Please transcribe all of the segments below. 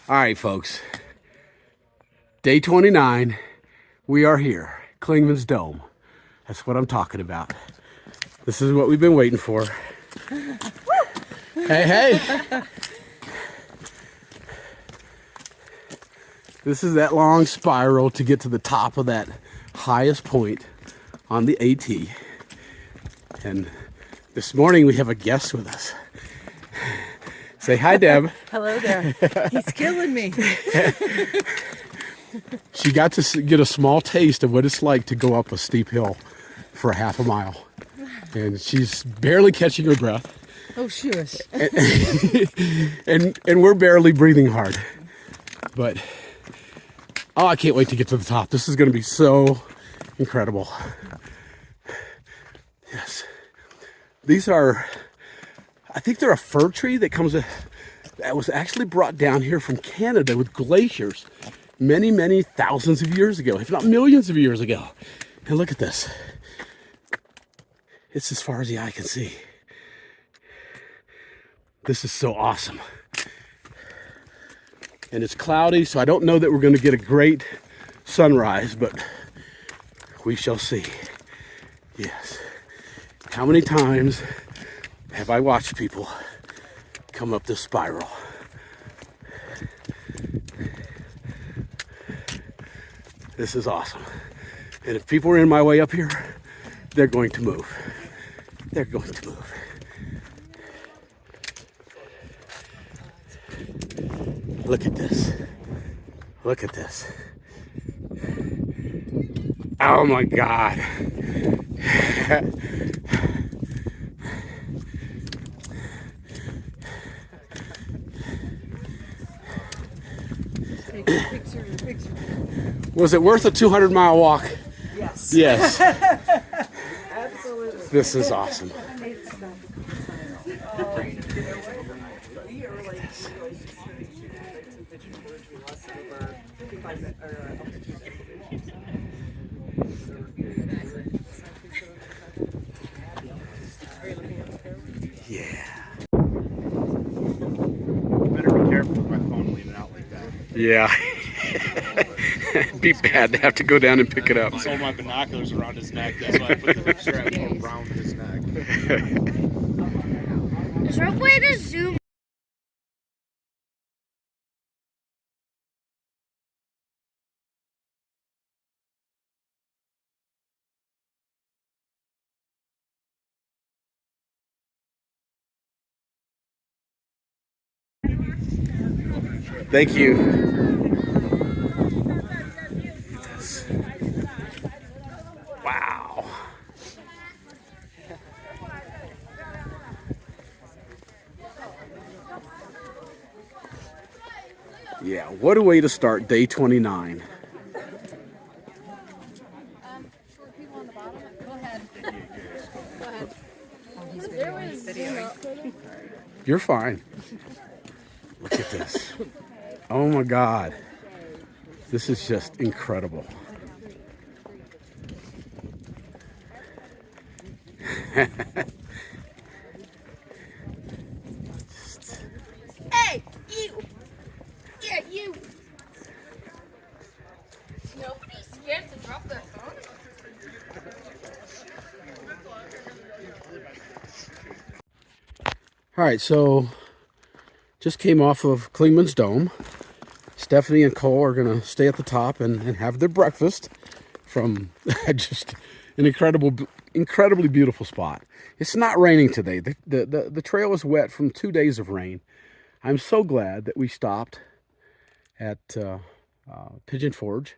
All right, folks. Day 29. We are here. Clingmans Dome. That's what I'm talking about. This is what we've been waiting for. Hey, hey. This is that long spiral to get to the top of that highest point on the AT. And this morning we have a guest with us. Say hi, Deb. Hello there. He's killing me. She got to get a small taste of what it's like to go up a steep hill for half a mile. And she's barely catching her breath. Oh, shush. And we're barely breathing hard. But, oh, I can't wait to get to the top. This is going to be so incredible. Yes. These are, I think they're a fir tree that was actually brought down here from Canada with glaciers many, many thousands of years ago, if not millions of years ago. And look at this. It's as far as the eye can see. This is so awesome. And it's cloudy, so I don't know that we're going to get a great sunrise, but we shall see. Yes. How many times have I watched people come up this spiral? This is awesome. And if people are in my way up here, they're going to move. They're going to move. Look at this. Look at this. Oh my God. Picture. Was it worth a 200-mile walk? Yes. Yes. Absolutely. This is awesome. Yeah. Better be careful with my phone leaning out like that. Yeah. It'd be bad to have to go down and pick it up. He's holding my binoculars around his neck. That's why I put the hip strap around his neck. Is there a way to zoom? Thank you. Wow. Yeah, what a way to start day 29. People on the bottom. Go ahead. Go ahead. You're fine. Look at this. Oh my God. This is just incredible. Hey, you! Yeah, you! Nobody's scared to drop their phone? All right, so just came off of Clingmans Dome. Stephanie and Cole are going to stay at the top and have their breakfast from just an incredibly beautiful spot. It's not raining today. The trail is wet from 2 days of rain. I'm so glad that we stopped at Pigeon Forge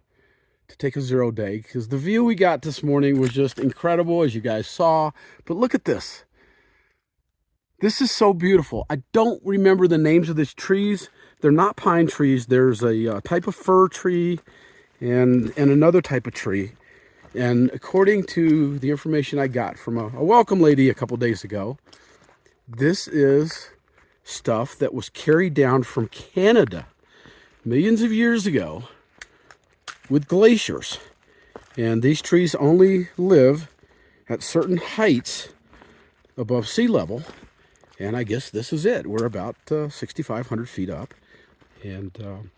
to take a 0 day, because the view we got this morning was just incredible, as you guys saw. But look at this. This is so beautiful. I don't remember the names of these trees. They're not pine trees. There's a type of fir tree and another type of tree. And according to the information I got from a welcome lady a couple days ago, this is stuff that was carried down from Canada millions of years ago with glaciers. And these trees only live at certain heights above sea level. And I guess this is it. We're about 6,500 feet up. And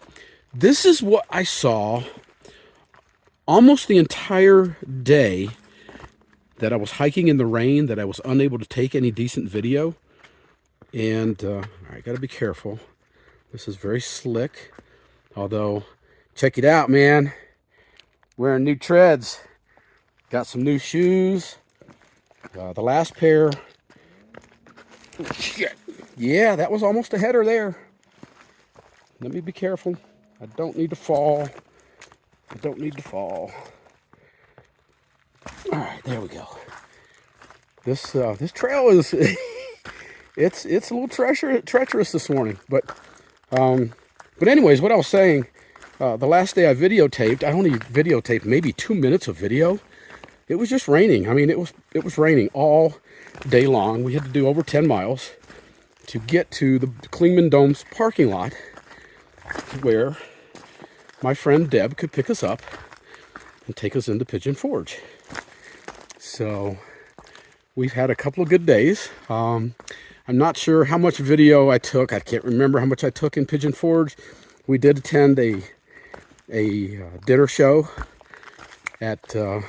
this is what I saw almost the entire day that I was hiking in the rain, that I was unable to take any decent video. And I got to be careful. This is very slick. Although, check it out, man. Wearing new treads. Got some new shoes. The last pair. Shit. Yeah, that was almost a header there. Let me be careful. I don't need to fall. I don't need to fall. All right, there we go. This trail is it's a little treacherous this morning, but anyways, what I was saying, the last day I videotaped, I only videotaped maybe 2 minutes of video. It was just raining. I mean, it was raining all day long. We had to do over 10 miles to get to the Clingmans Dome's parking lot, where my friend Deb could pick us up and take us into Pigeon Forge. So we've had a couple of good days. I'm not sure how much video I took. I can't remember how much I took in Pigeon Forge. We did attend a dinner show at oh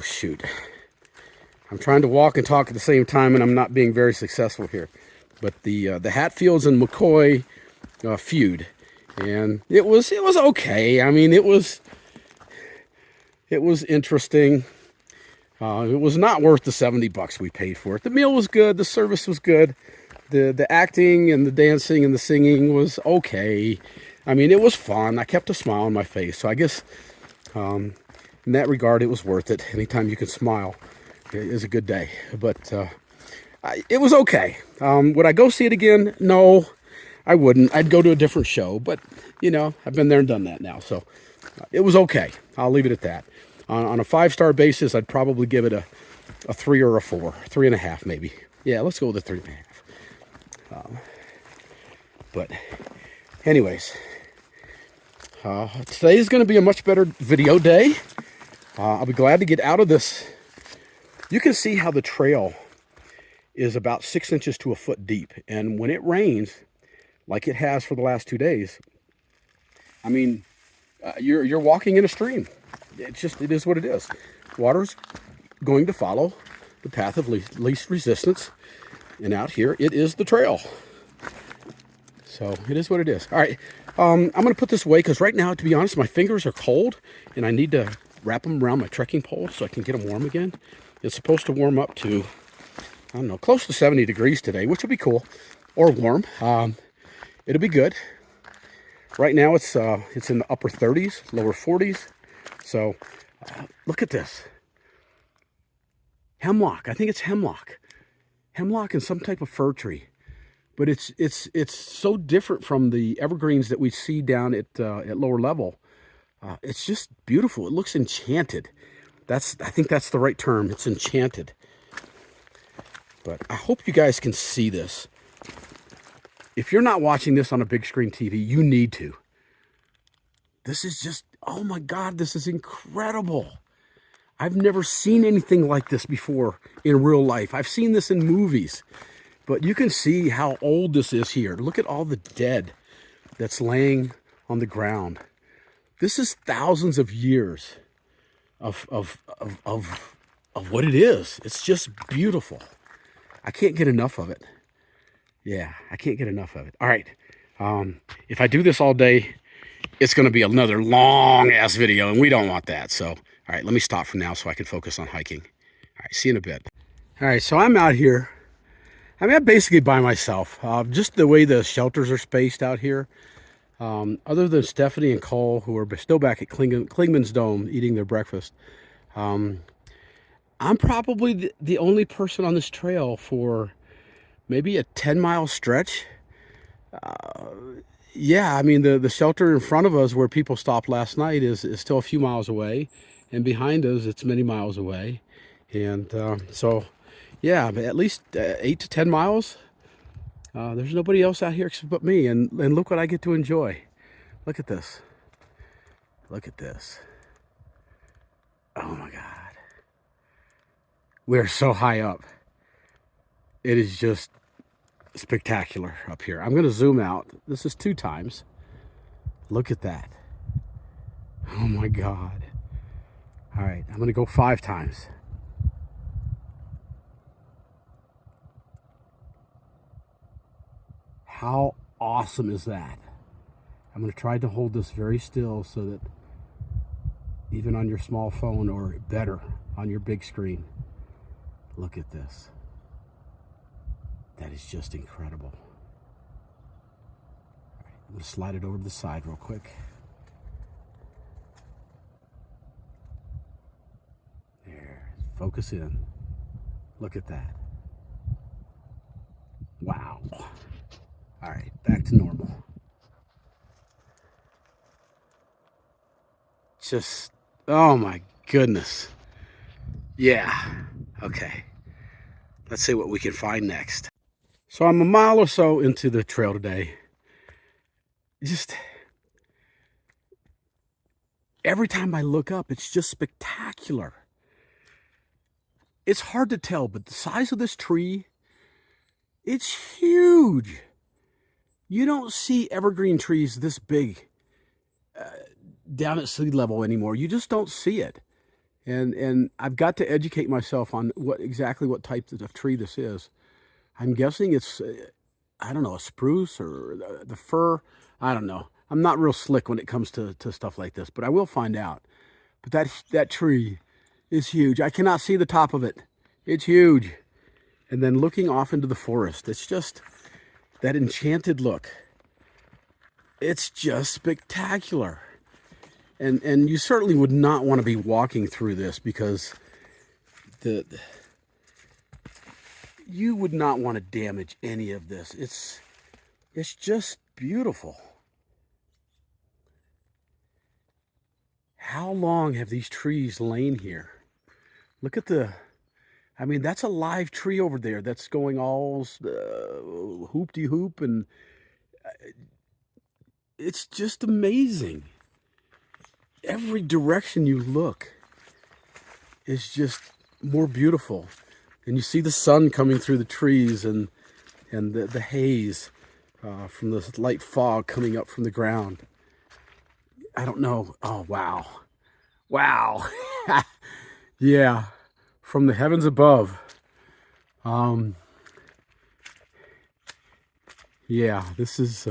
shoot. I'm trying to walk and talk at the same time, and I'm not being very successful here. But the Hatfields and McCoy feud, and it was okay. I mean, it was interesting. It was not worth the $70 we paid for it. The meal was good. The service was good. The acting and the dancing and the singing was okay. I mean, it was fun. I kept a smile on my face. So I guess in that regard, it was worth it. Anytime you can smile is a good day. But it was okay. Would I go see it again? No, I wouldn't. I'd go to a different show. But, you know, I've been there and done that now. So it was okay. I'll leave it at that. On a 5-star basis, I'd probably give it a 3 or a 4. 3.5 maybe. Yeah, let's go with a 3.5. But anyways, today is going to be a much better video day. I'll be glad to get out of this. You can see how the trail is about 6 inches to a foot deep. And when it rains, like it has for the last 2 days, I mean, you're walking in a stream. It is what it is. Water's going to follow the path of least resistance. And out here, it is the trail. So it is what it is. All right, I'm going to put this away because right now, to be honest, my fingers are cold. And I need to wrap them around my trekking pole so I can get them warm again. It's supposed to warm up to, I don't know, close to 70 degrees today, which will be cool. Or warm. It'll be good. Right now, it's in the upper 30s, lower 40s. So, look at this. Hemlock. I think it's hemlock. Hemlock and some type of fir tree. But it's so different from the evergreens that we see down at lower level. It's just beautiful. It looks enchanted. I think that's the right term. It's enchanted. But I hope you guys can see this. If you're not watching this on a big screen TV, you need to. This is just, oh my God, this is incredible. I've never seen anything like this before in real life. I've seen this in movies, but you can see how old this is here. Look at all the dead that's laying on the ground. This is thousands of years of what it is. It's just beautiful. I can't get enough of it. Yeah, I can't get enough of it. All right. If I do this all day, it's going to be another long-ass video, and we don't want that. So, all right, let me stop for now so I can focus on hiking. All right, see you in a bit. All right, so I'm out here. I mean, I'm basically by myself. Just the way the shelters are spaced out here. Other than Stephanie and Cole, who are still back at Clingmans Dome eating their breakfast, I'm probably the only person on this trail for maybe a 10-mile stretch. Yeah, I mean, the shelter in front of us where people stopped last night is still a few miles away. And behind us, it's many miles away. And so, yeah, at least 8 to 10 miles. There's nobody else out here except but me. And look what I get to enjoy. Look at this. Look at this. Oh, my God. We're so high up. It is just spectacular up here. I'm going to zoom out. This is 2 times. Look at that. Oh my God. All right, I'm going to go 5 times. How awesome is that? I'm going to try to hold this very still so that even on your small phone, or better, on your big screen, look at this. That is just incredible. All right, I'm going to slide it over to the side real quick. There, focus in. Look at that. Wow. All right, back to normal. Just, oh my goodness. Yeah, okay. Let's see what we can find next. So I'm a mile or so into the trail today. Just, every time I look up, it's just spectacular. It's hard to tell, but the size of this tree, it's huge. You don't see evergreen trees this big down at sea level anymore. You just don't see it. And I've got to educate myself on exactly what type of tree this is. I'm guessing it's, I don't know, a spruce or the fir. I don't know. I'm not real slick when it comes to stuff like this, but I will find out. But that tree is huge. I cannot see the top of it. It's huge. And then looking off into the forest, it's just that enchanted look. It's just spectacular. And you certainly would not want to be walking through this, because you would not want to damage any of this. It's just beautiful. How long have these trees lain here? Look at I mean, that's a live tree over there that's going all hoop-de-hoop, and it's just amazing. Every direction you look is just more beautiful. And you see the sun coming through the trees, and the haze from the light fog coming up from the ground. I don't know. Oh, wow. Wow. Yeah. From the heavens above. Yeah, this is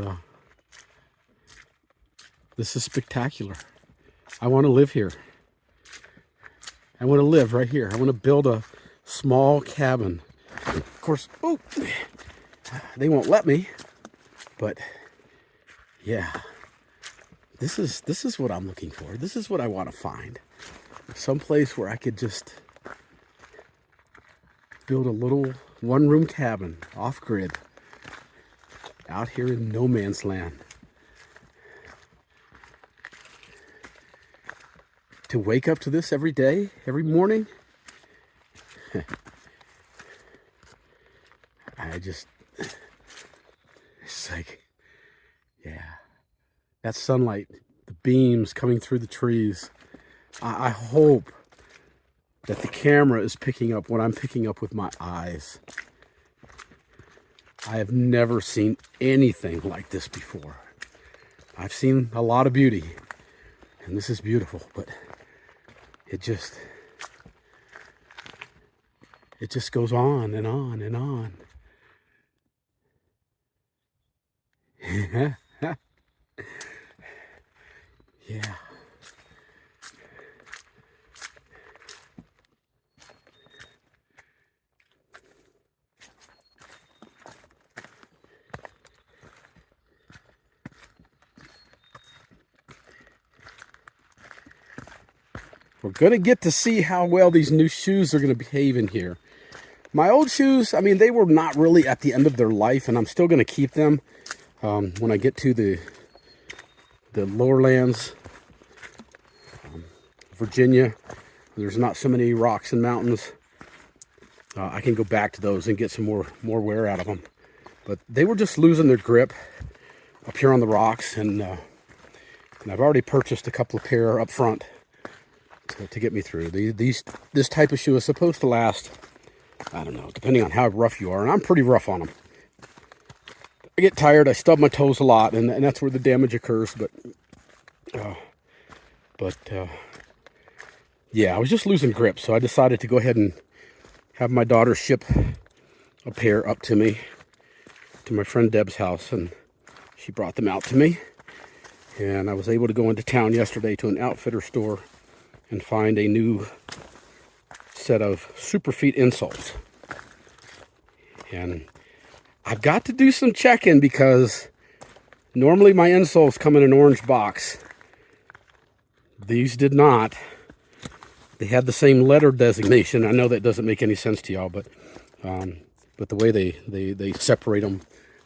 spectacular. I want to live here. I want to live right here. I want to build a small cabin. Of course, oh, they won't let me, but yeah, this is what I'm looking for. This is what I want to find. Some place where I could just build a little one-room cabin off-grid out here in no man's land. To wake up to this every day, every morning, it's like, yeah, that sunlight, the beams coming through the trees. I hope that the camera is picking up what I'm picking up with my eyes. I have never seen anything like this before. I've seen a lot of beauty, and this is beautiful, but it just goes on and on and on. Yeah. We're going to get to see how well these new shoes are going to behave in here. My old shoes, I mean, they were not really at the end of their life, and I'm still going to keep them when I get to the lower lands, Virginia. There's not so many rocks and mountains. I can go back to those and get some more wear out of them. But they were just losing their grip up here on the rocks, and I've already purchased a couple of pair up front to get me through. This type of shoe is supposed to last, I don't know, depending on how rough you are, and I'm pretty rough on them. I get tired. I stub my toes a lot, and that's where the damage occurs. But yeah, I was just losing grip, so I decided to go ahead and have my daughter ship a pair up to me, to my friend Deb's house, and she brought them out to me. And I was able to go into town yesterday to an outfitter store and find a new set of Superfeet insoles. And I've got to do some checking because normally my insoles come in an orange box. These did not. They had the same letter designation. I know that doesn't make any sense to y'all, but the way they separate them,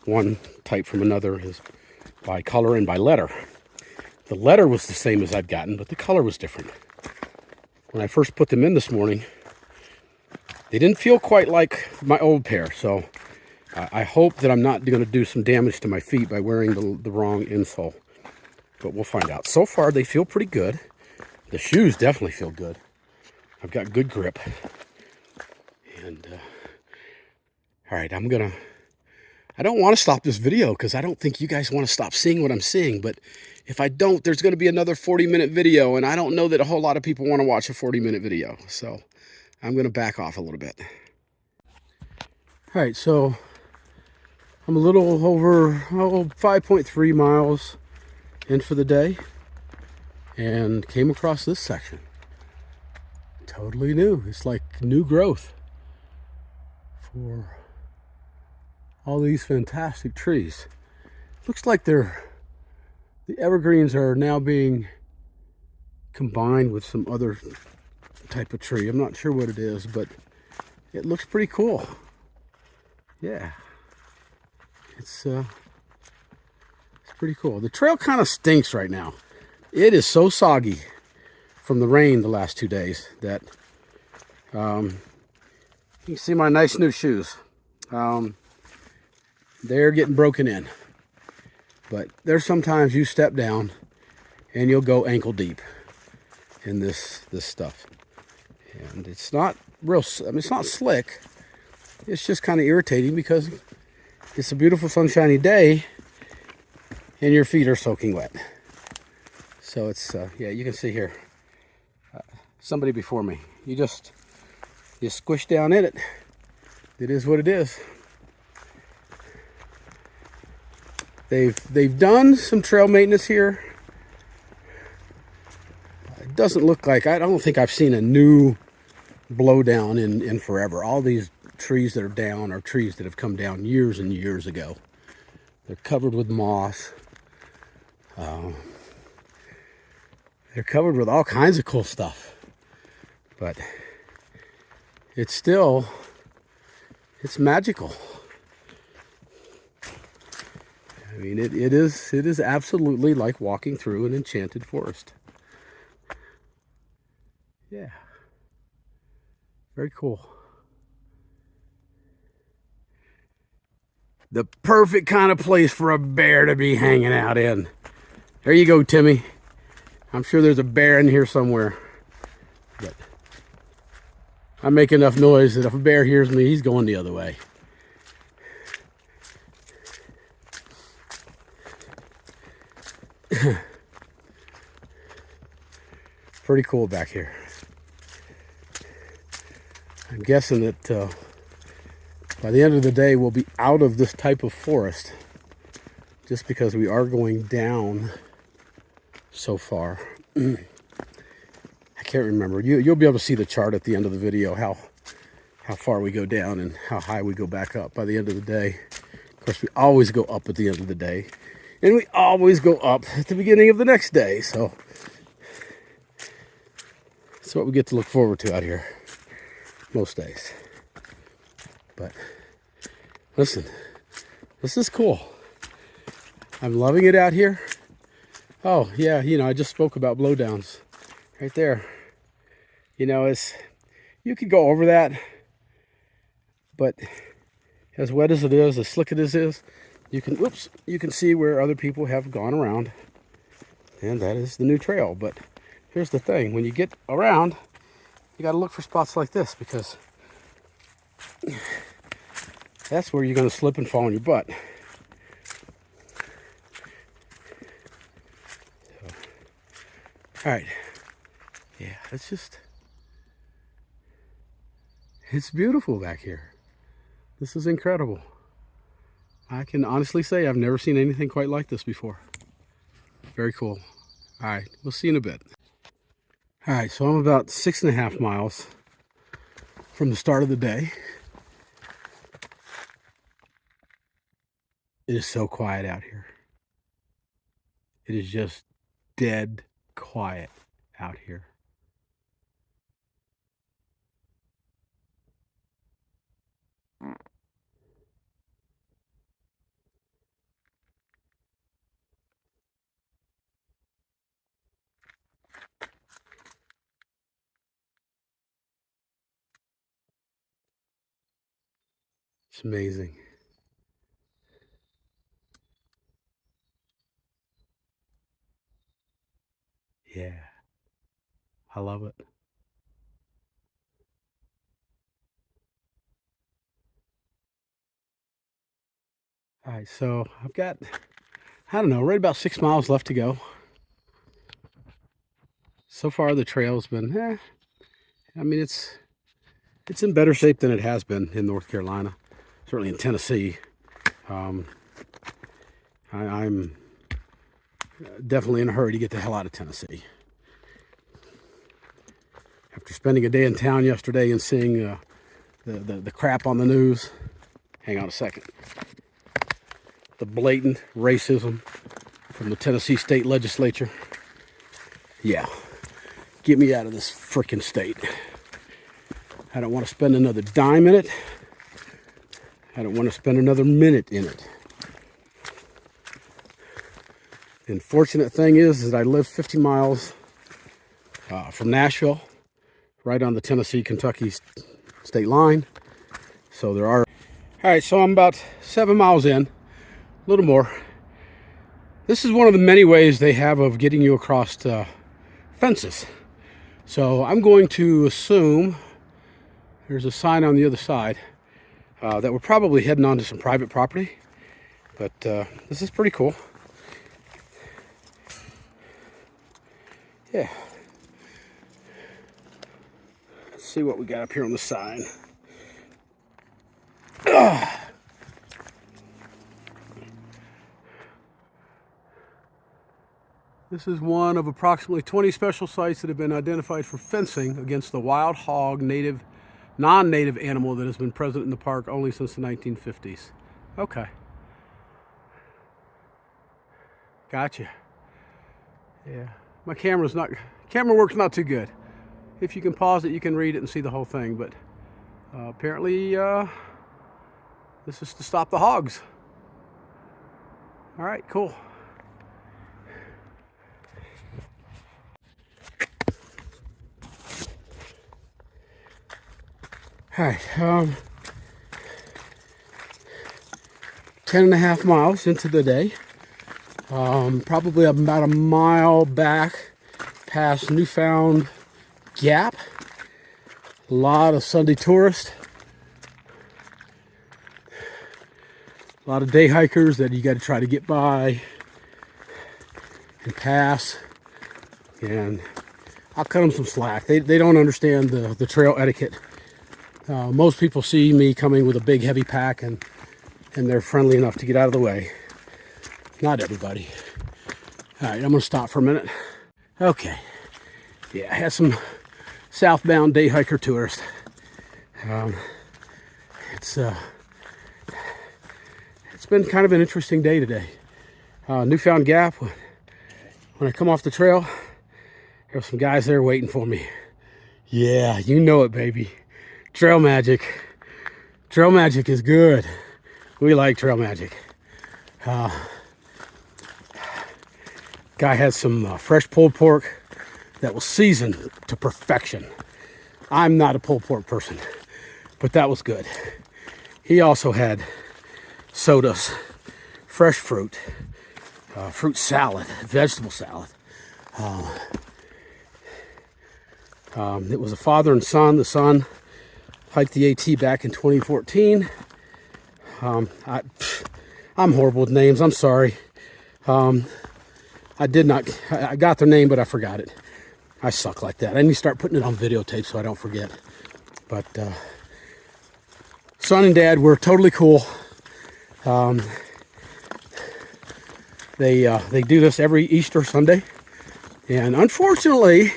one type from another, is by color and by letter. The letter was the same as I'd gotten, but the color was different. When I first put them in this morning, they didn't feel quite like my old pair, so I hope that I'm not going to do some damage to my feet by wearing the wrong insole. But we'll find out. So far, they feel pretty good. The shoes definitely feel good. I've got good grip. And, all right, I don't want to stop this video because I don't think you guys want to stop seeing what I'm seeing. But if I don't, there's going to be another 40-minute video. And I don't know that a whole lot of people want to watch a 40-minute video. So I'm going to back off a little bit. All right, so I'm a little over 5.3 miles in for the day and came across this section. Totally new. It's like new growth for all these fantastic trees. Looks like the evergreens are now being combined with some other type of tree. I'm not sure what it is, but it looks pretty cool. Yeah, it's pretty cool. The trail kind of stinks right now. It is so soggy from the rain the last 2 days that you can see my nice new shoes. They're getting broken in. But there's sometimes you step down and you'll go ankle deep in this stuff. And it's not real, I mean, it's not slick. It's just kind of irritating because it's a beautiful sunshiny day and your feet are soaking wet. So it's, yeah, you can see here, somebody before me, you squish down in it. It is what it is. They've done some trail maintenance here. It doesn't look like, I don't think I've seen a new blowdown in forever. All these trees that are down are trees that have come down years and years ago. They're covered with moss. They're covered with all kinds of cool stuff. But it's magical. I mean, it is absolutely like walking through an enchanted forest. Yeah. Very cool. The perfect kind of place for a bear to be hanging out in. There you go, Timmy. I'm sure there's a bear in here somewhere. But I make enough noise that if a bear hears me, he's going the other way. Pretty cool back here. I'm guessing that by the end of the day we'll be out of this type of forest just because we are going down so far. I can't remember. You'll be able to see the chart at the end of the video how far we go down and how high we go back up by the end of the day. Of course, we always go up at the end of the day. And we always go up at the beginning of the next day. So that's what we get to look forward to out here most days. But listen, this is cool. I'm loving it out here. Oh, yeah, you know, I just spoke about blowdowns right there. You know, you could go over that, but as wet as it is, as slick as it is, you can see where other people have gone around, and that is the new trail. But here's the thing, when you get around, you got to look for spots like this, because that's where you're going to slip and fall on your butt. All right. Yeah, it's beautiful back here. This is incredible. I can honestly say I've never seen anything quite like this before. Very cool. All right, we'll see you in a bit. All right, so I'm about 6.5 miles from the start of the day. It is so quiet out here. It is just dead quiet out here. It's amazing. Yeah, I love it. All right, so I've got, I don't know, right about 6 miles left to go. So far the trail's been, I mean, it's in better shape than it has been in North Carolina, certainly in Tennessee. I'm definitely in a hurry to get the hell out of Tennessee. After spending a day in town yesterday and seeing the crap on the news, hang on a second, the blatant racism from the Tennessee state legislature. Yeah, get me out of this freaking state. I don't want to spend another dime in it. I don't want to spend another minute in it. The unfortunate thing is that I live 50 miles from Nashville, right on the Tennessee-Kentucky state line. So there are... All right, so I'm about 7 miles in, a little more. This is one of the many ways they have of getting you across fences. So I'm going to assume there's a sign on the other side that we're probably heading onto some private property. But this is pretty cool. Yeah. Let's see what we got up here on the sign. This is one of approximately 20 special sites that have been identified for fencing against the wild hog non-native animal that has been present in the park only since the 1950s. Okay. Gotcha. Yeah. My camera work's not too good. If you can pause it, you can read it and see the whole thing, but apparently this is to stop the hogs. All right, cool. All right, 10.5 miles into the day. Probably about a mile back past Newfound Gap. A lot of Sunday tourists. A lot of day hikers that you got to try to get by and pass. And I'll cut them some slack. They don't understand the trail etiquette. Most people see me coming with a big heavy pack and they're friendly enough to get out of the way. Not everybody. All right, I'm gonna stop for a minute. Okay, yeah, I had some southbound day hiker tourists. It's been kind of an interesting day today. Newfound Gap, when I come off the trail, there's some guys there waiting for me. Yeah, you know it, baby. Trail magic. Trail magic is good. We like trail magic. Guy had some fresh pulled pork that was seasoned to perfection. I'm not a pulled pork person, but that was good. He also had sodas, fresh fruit, fruit salad, vegetable salad. It was a father and son. The son hiked the AT back in 2014. I'm horrible with names. I'm sorry. I got their name, but I forgot it. I suck like that. I need to start putting it on videotape so I don't forget. But son and dad were totally cool. They do this every Easter Sunday, and unfortunately,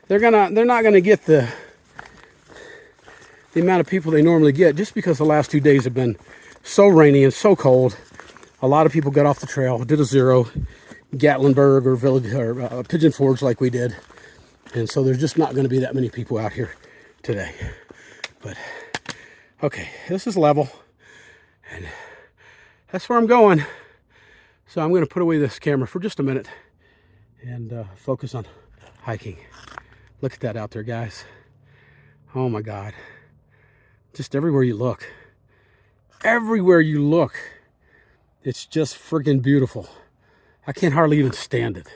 they're not gonna get the amount of people they normally get, just because the last 2 days have been so rainy and so cold. A lot of people got off the trail, did a zero, Gatlinburg or Village or Pigeon Forge like we did, and so there's just not going to be that many people out here today. But okay, this is level, and that's where I'm going. So I'm going to put away this camera for just a minute and focus on hiking. Look at that out there, guys. Oh my God. Just everywhere you look. Everywhere you look. It's just friggin' beautiful. I can't hardly even stand it.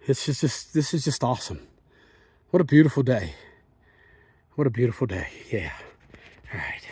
It's just, this is just awesome. What a beautiful day. What a beautiful day. Yeah. All right.